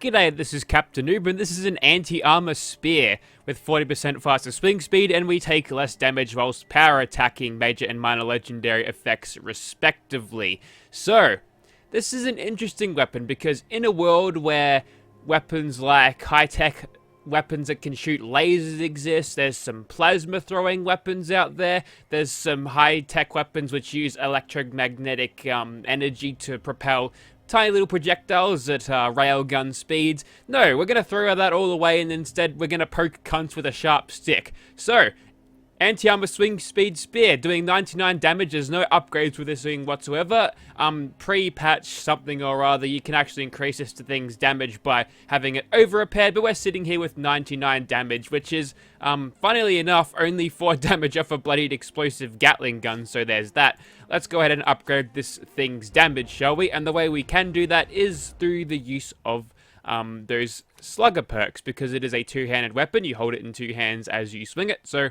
G'day, this is Captainoob, and this is an anti-armor spear with 40% faster swing speed, and we take less damage whilst power attacking major and minor legendary effects respectively. So, this is an interesting weapon because in a world where weapons like high-tech weapons that can shoot lasers exist, there's some plasma throwing weapons out there, there's some high-tech weapons which use electromagnetic energy to propel tiny little projectiles at railgun speeds. No, we're going to throw that all away and instead we're going to poke cunts with a sharp stick. So, anti-armor swing speed spear, doing 99 damage. There's no upgrades with this thing whatsoever. Pre-patch something or other, you can actually increase this to thing's damage by having it over-repaired, but we're sitting here with 99 damage, which is, funnily enough, only 4 damage off a bloodied explosive Gatling gun, so there's that. Let's go ahead and upgrade this thing's damage, shall we? And the way we can do that is through the use of those slugger perks, because it is a two-handed weapon. You hold it in two hands as you swing it, so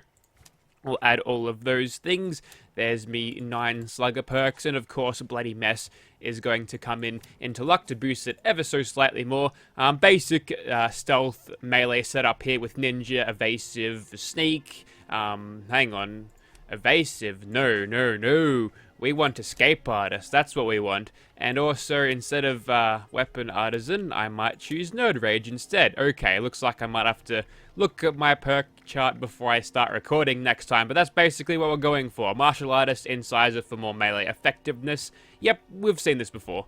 we'll add all of those things. There's me 9 slugger perks, and of course Bloody Mess is going to come into luck to boost it ever so slightly more. Basic stealth melee setup here with ninja, evasive, sneak, hang on, evasive, no. We want escape artist, that's what we want. And also, instead of weapon artisan, I might choose nerd rage instead. Okay, looks like I might have to look at my perk chart before I start recording next time, but that's basically what we're going for. Martial artist, incisor for more melee effectiveness. Yep, we've seen this before.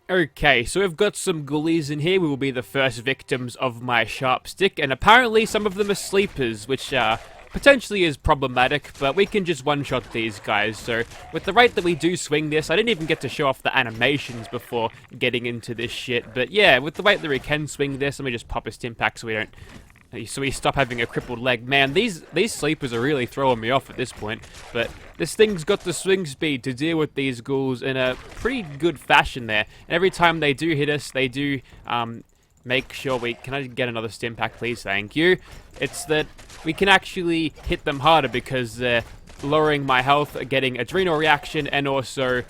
Okay, so we've got some ghoulies in here. We will be the first victims of my sharp stick, and apparently some of them are sleepers, which potentially is problematic, but we can just one-shot these guys. So with the rate that we do swing this, I didn't even get to show off the animations before getting into this shit, but yeah, with the rate that we can swing this, let me just pop a stim pack so we stop having a crippled leg. Man, these sleepers are really throwing me off at this point, but this thing's got the swing speed to deal with these ghouls in a pretty good fashion there. And every time they do hit us, they do make sure can I get another stim pack, please? Thank you. It's that we can actually hit them harder because they're lowering my health, getting adrenal reaction, and also,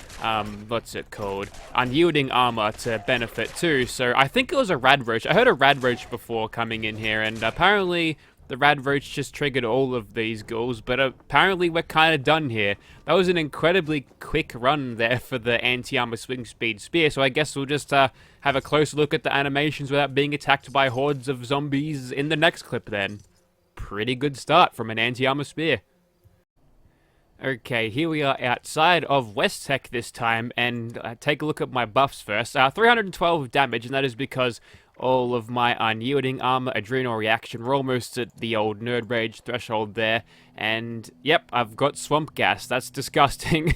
what's it called? Unyielding armor to benefit too. So I think it was a rad roach. I heard a rad roach before coming in here, and apparently the rad roach just triggered all of these ghouls, but apparently we're kind of done here. That was an incredibly quick run there for the anti-armor swing speed spear, so I guess we'll just have a closer look at the animations without being attacked by hordes of zombies in the next clip then. Pretty good start from an anti-armor spear. Okay, here we are outside of West Tech this time, and take a look at my buffs first. 312 damage, and that is because all of my unyielding armor, adrenal reaction, we're almost at the old nerd rage threshold there. And yep, I've got swamp gas. That's disgusting.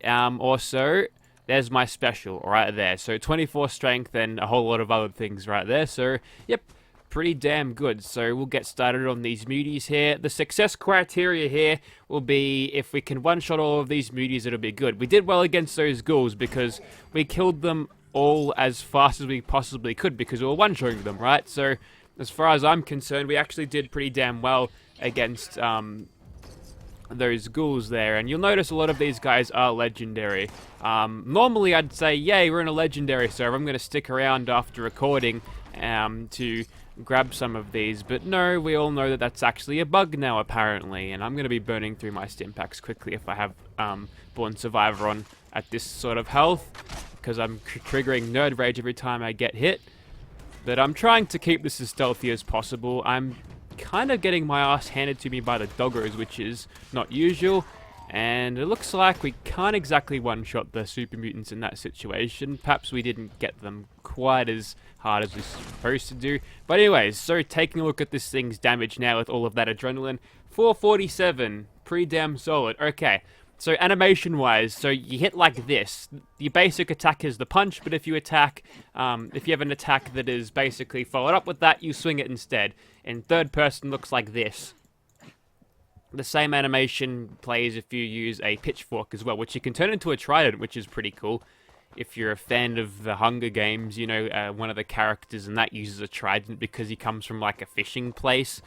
Also, there's my special right there. So 24 strength and a whole lot of other things right there. So yep, pretty damn good. So we'll get started on these muties here. The success criteria here will be if we can one-shot all of these muties, it'll be good. We did well against those ghouls because we killed them all as fast as we possibly could because we were one-shotting them, right? So as far as I'm concerned, we actually did pretty damn well against those ghouls there. And you'll notice a lot of these guys are legendary. Normally I'd say, yay, we're in a legendary server. I'm going to stick around after recording to grab some of these, but no, we all know that that's actually a bug now apparently, and I'm going to be burning through my stim packs quickly if I have Born Survivor on at this sort of health, because I'm triggering nerd rage every time I get hit. But I'm trying to keep this as stealthy as possible. I'm kind of getting my ass handed to me by the doggos, which is not usual. And it looks like we can't exactly one-shot the super mutants in that situation. Perhaps we didn't get them quite as hard as we were supposed to do. But anyways, so taking a look at this thing's damage now with all of that adrenaline. 447, pretty damn solid. Okay, so animation-wise, so you hit like this. Your basic attack is the punch, but if you attack, if you have an attack that is basically followed up with that, you swing it instead. And third person looks like this. The same animation plays if you use a pitchfork as well, which you can turn into a trident, which is pretty cool. If you're a fan of the Hunger Games, you know, one of the characters in that uses a trident because he comes from like a fishing place.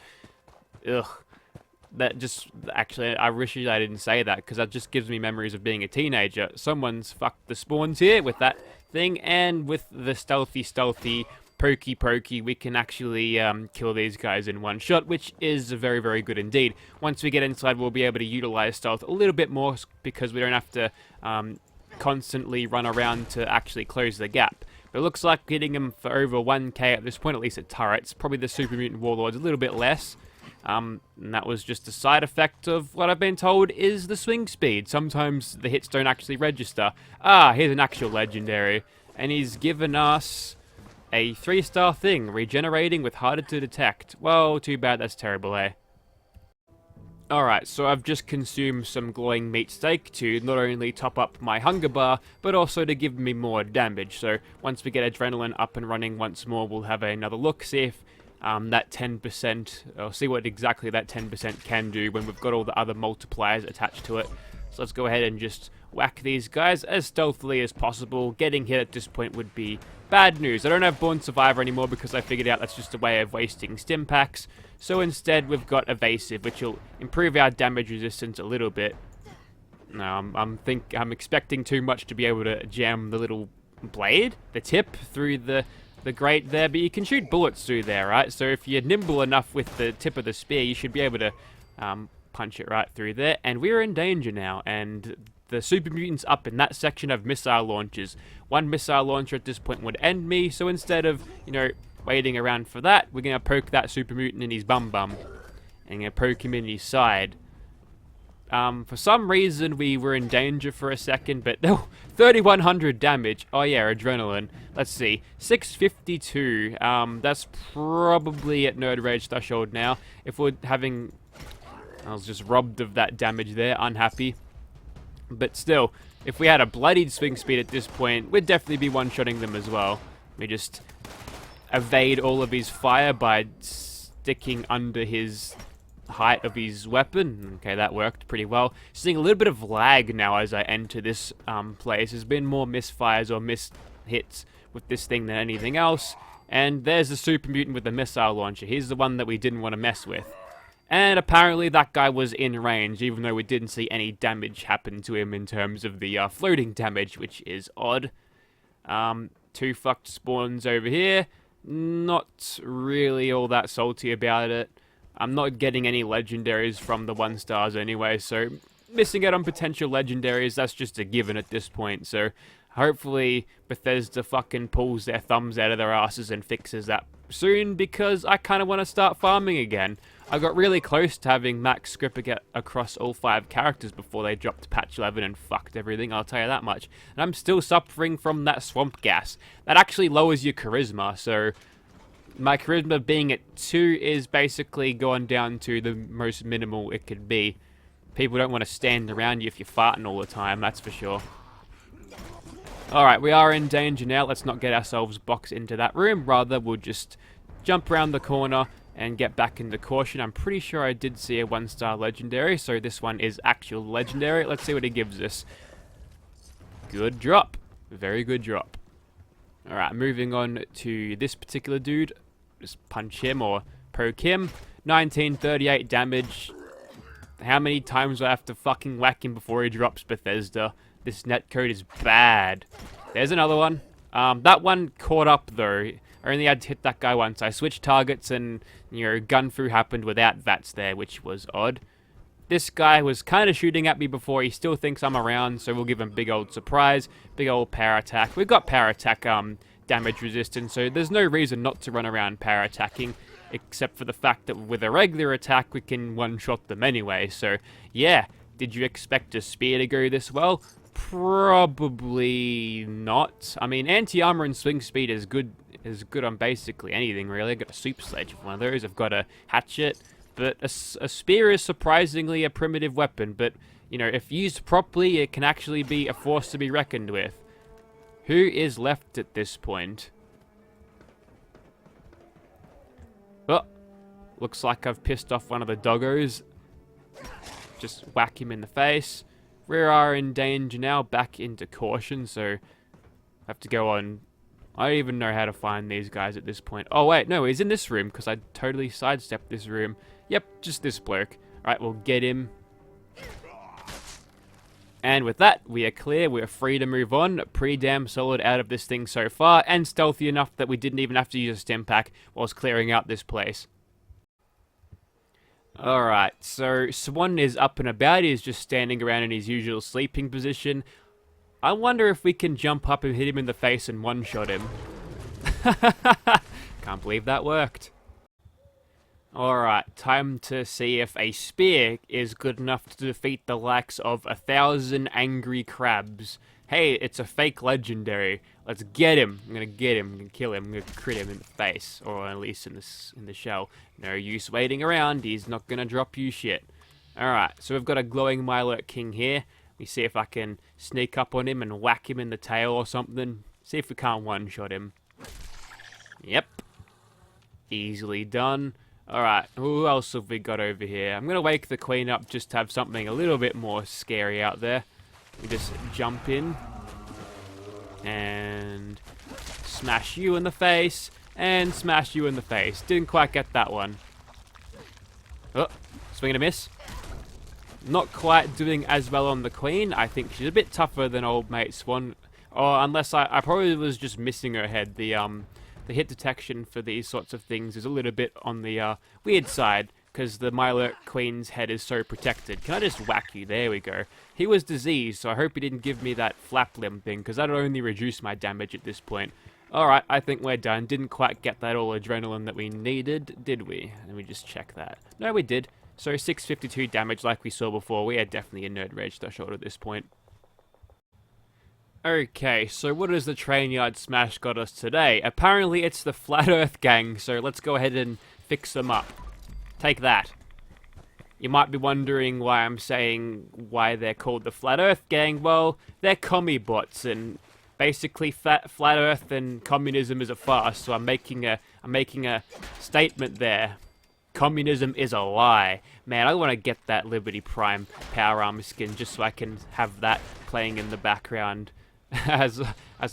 Ugh. That just, actually, I wish I didn't say that, because that just gives me memories of being a teenager. Someone's fucked the spawns here with that thing, and with the stealthy pokey, we can actually kill these guys in one shot, which is very, very good indeed. Once we get inside, we'll be able to utilize stealth a little bit more because we don't have to constantly run around to actually close the gap. But it looks like hitting them for over 1k at this point, at least at turrets. Probably the Super Mutant Warlord's a little bit less. And that was just a side effect of what I've been told is the swing speed. Sometimes the hits don't actually register. Ah, here's an actual legendary. And he's given us a 3-star thing, regenerating with harder to detect. Well, too bad, that's terrible, eh? Alright, so I've just consumed some glowing meat steak to not only top up my hunger bar, but also to give me more damage. So once we get adrenaline up and running once more, we'll have another look, see if that 10%, or see what exactly that 10% can do when we've got all the other multipliers attached to it. So let's go ahead and just whack these guys as stealthily as possible. Getting hit at this point would be bad news. I don't have Born Survivor anymore because I figured out that's just a way of wasting stim packs. So instead we've got Evasive, which will improve our damage resistance a little bit. No, I'm expecting too much to be able to jam the little blade, the tip, through the grate there, but you can shoot bullets through there, right? So if you're nimble enough with the tip of the spear, you should be able to punch it right through there. And we're in danger now, and the super mutants up in that section have missile launchers. One missile launcher at this point would end me, so instead of, you know, waiting around for that, we're going to poke that super mutant in his bum, and going to poke him in his side. For some reason, we were in danger for a second, but no, 3,100 damage. Oh yeah, adrenaline. Let's see, 652. That's probably at Nerd Rage threshold now. If we're having, I was just robbed of that damage there. Unhappy, but still, if we had a bloodied swing speed at this point, we'd definitely be one-shotting them as well. We just evade all of his fire by sticking under his height of his weapon. Okay, that worked pretty well. Seeing a little bit of lag now as I enter this place. There's been more misfires or missed hits with this thing than anything else. And there's the super mutant with the missile launcher. He's the one that we didn't want to mess with. And apparently that guy was in range, even though we didn't see any damage happen to him in terms of the floating damage, which is odd. 2 fucked spawns over here. Not really all that salty about it. I'm not getting any legendaries from the 1-stars anyway, so missing out on potential legendaries, that's just a given at this point. So hopefully Bethesda fucking pulls their thumbs out of their asses and fixes that soon, because I kind of want to start farming again. I got really close to having max script across all 5 characters before they dropped patch 11 and fucked everything, I'll tell you that much. And I'm still suffering from that swamp gas. That actually lowers your charisma, so my charisma being at 2 is basically gone down to the most minimal it could be. People don't want to stand around you if you're farting all the time, that's for sure. Alright, we are in danger now. Let's not get ourselves boxed into that room. Rather, we'll just jump around the corner and get back into caution. I'm pretty sure I did see a 1-star legendary, so this one is actual legendary. Let's see what it gives us. Good drop. Very good drop. Alright, moving on to this particular dude. Just punch him or poke him. 1938 damage. How many times do I have to fucking whack him before he drops, Bethesda? This netcode is bad. There's another one. That one caught up though. I only had to hit that guy once. I switched targets and, you know, gun-through happened without VATS there, which was odd. This guy was kind of shooting at me before. He still thinks I'm around, so we'll give him big old surprise. Big old power attack. We've got power attack damage resistance, so there's no reason not to run around power attacking, except for the fact that with a regular attack, we can one-shot them anyway. So, yeah. Did you expect a spear to go this well? Probably not. I mean, anti-armor and swing speed is good on basically anything, really. I've got a super sledge for one of those. I've got a hatchet. But a spear is surprisingly a primitive weapon. But, you know, if used properly, it can actually be a force to be reckoned with. Who is left at this point? Oh, looks like I've pissed off one of the doggos. Just whack him in the face. We are in danger now, back into caution, so I have to go on. I don't even know how to find these guys at this point. Oh wait, no, he's in this room, because I totally sidestepped this room. Yep, just this bloke. Alright, we'll get him. And with that, we are clear, we are free to move on. Pretty damn solid out of this thing so far, and stealthy enough that we didn't even have to use a stim pack whilst clearing out this place. Alright, so Swan is up and about, he's just standing around in his usual sleeping position. I wonder if we can jump up and hit him in the face and one-shot him. Can't believe that worked. Alright, time to see if a spear is good enough to defeat the likes of 1,000 angry crabs. Hey, it's a fake legendary. Let's get him. I'm gonna get him. I'm gonna kill him. I'm gonna crit him in the face, or at least in the shell. No use waiting around. He's not gonna drop you shit. Alright, so we've got a glowing Mirelurk King here. Let me see if I can sneak up on him and whack him in the tail or something. See if we can't one-shot him. Yep. Easily done. Alright, who else have we got over here? I'm going to wake the queen up just to have something a little bit more scary out there. We just jump in. And smash you in the face. And smash you in the face. Didn't quite get that one. Oh, swing and a miss. Not quite doing as well on the queen. I think she's a bit tougher than old mate Swan. Or unless I probably was just missing her head. The hit detection for these sorts of things is a little bit on the weird side, because the Mirelurk Queen's head is so protected. Can I just whack you? There we go. He was diseased, so I hope he didn't give me that flap limb thing, because that'll only reduce my damage at this point. Alright, I think we're done. Didn't quite get that all adrenaline that we needed, did we? Let me just check that. No, we did. So 652 damage like we saw before. We are definitely a nerd rage threshold at this point. Okay, so what has the train yard smash got us today? Apparently it's the Flat Earth gang, so let's go ahead and fix them up. Take that. You might be wondering why I'm saying why they're called the Flat Earth gang. Well, they're commie bots, and basically Flat Earth and communism is a farce, so I'm making a statement there. Communism is a lie. Man, I want to get that Liberty Prime power armor skin just so I can have that playing in the background as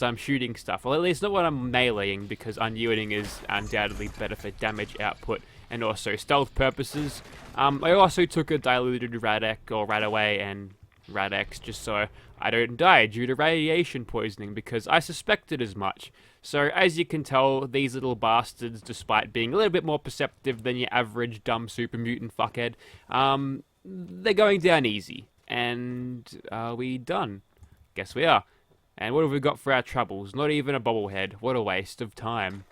I'm shooting stuff. Well, at least not when I'm meleeing, because unyielding is undoubtedly better for damage output and also stealth purposes. I also took a diluted Radek or Radaway and Radex just so I don't die due to radiation poisoning, because I suspected as much. So as you can tell, these little bastards, despite being a little bit more perceptive than your average dumb super mutant fuckhead, they're going down easy. And are we done? Guess we are. And what have we got for our troubles? Not even a bobblehead. What a waste of time.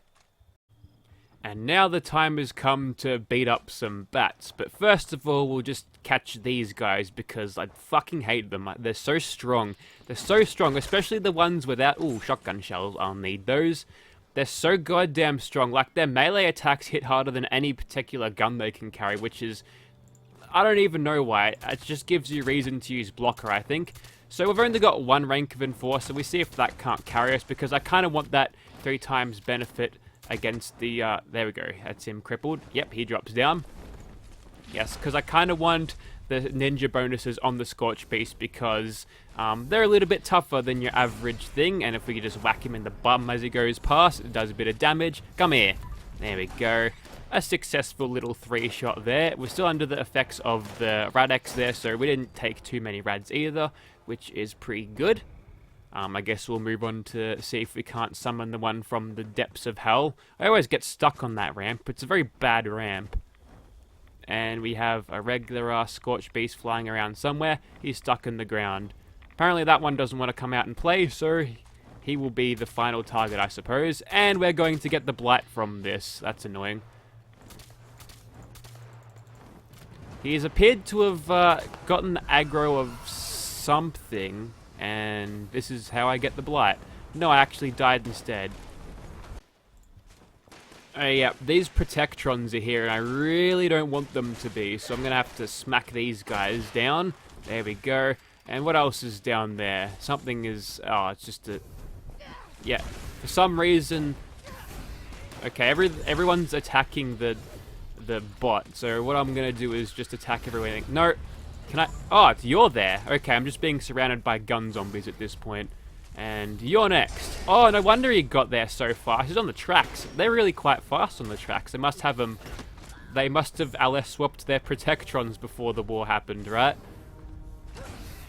And now the time has come to beat up some bats. But first of all, we'll just catch these guys, because I fucking hate them. They're so strong. They're so strong, especially the ones without... Ooh, shotgun shells. I'll need those. They're so goddamn strong. Like, their melee attacks hit harder than any particular gun they can carry, which is... I don't even know why. It just gives you reason to use blocker, I think. So we've only got one rank of Enforcer. We see if that can't carry us, because I kind of want that 3 times benefit against the... there we go. That's him crippled. Yep, he drops down. Yes, because I kind of want the ninja bonuses on the Scorch Beast, because they're a little bit tougher than your average thing, and if we could just whack him in the bum as he goes past, it does a bit of damage. Come here. There we go. A successful little 3-shot there. We're still under the effects of the Radex there, so we didn't take too many Rads either, which is pretty good. I guess we'll move on to see if we can't summon the one from the depths of hell. I always get stuck on that ramp. It's a very bad ramp. And we have a regular Scorch Beast flying around somewhere. He's stuck in the ground. Apparently that one doesn't want to come out and play, so he will be the final target, I suppose. And we're going to get the Blight from this. That's annoying. He's appeared to have gotten the aggro of something, and this is how I get the Blight. No, I actually died instead. Yeah, these Protectrons are here, and I really don't want them to be, so I'm going to have to smack these guys down. There we go. And what else is down there? Something is... Oh, it's just a... Yeah, for some reason... Okay, everyone's attacking the bot, so what I'm going to do is just attack everyone. No, can I... Oh, you're there. Okay, I'm just being surrounded by gun zombies at this point. And you're next. Oh, no wonder he got there so fast. He's on the tracks. They're really quite fast on the tracks. They must have them... They must have LS swapped their Protectrons before the war happened, right?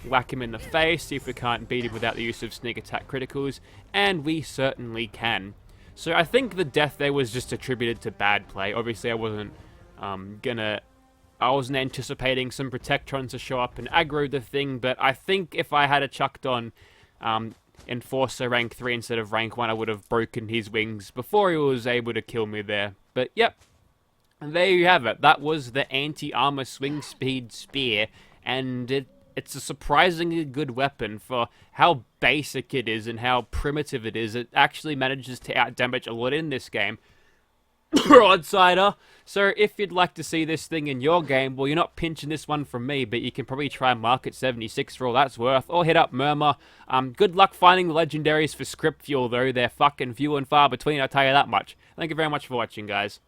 whack him in the face, see if we can't beat him without the use of sneak attack criticals, and we certainly can. So I think the death there was just attributed to bad play. Obviously, I wasn't anticipating some Protectrons to show up and aggro the thing, but I think if I had chucked on Enforcer rank 3 instead of rank 1, I would have broken his wings before he was able to kill me there. But yep, and there you have it. That was the anti-armor swing speed spear, and it's a surprisingly good weapon for how basic it is and how primitive it is. It actually manages to outdamage a lot in this game. Broadsider. So if you'd like to see this thing in your game, well, you're not pinching this one from me, but you can probably try Market 76 for all that's worth, or hit up Murmur. Good luck finding the legendaries for script fuel, though. They're fucking few and far between, I'll tell you that much. Thank you very much for watching, guys.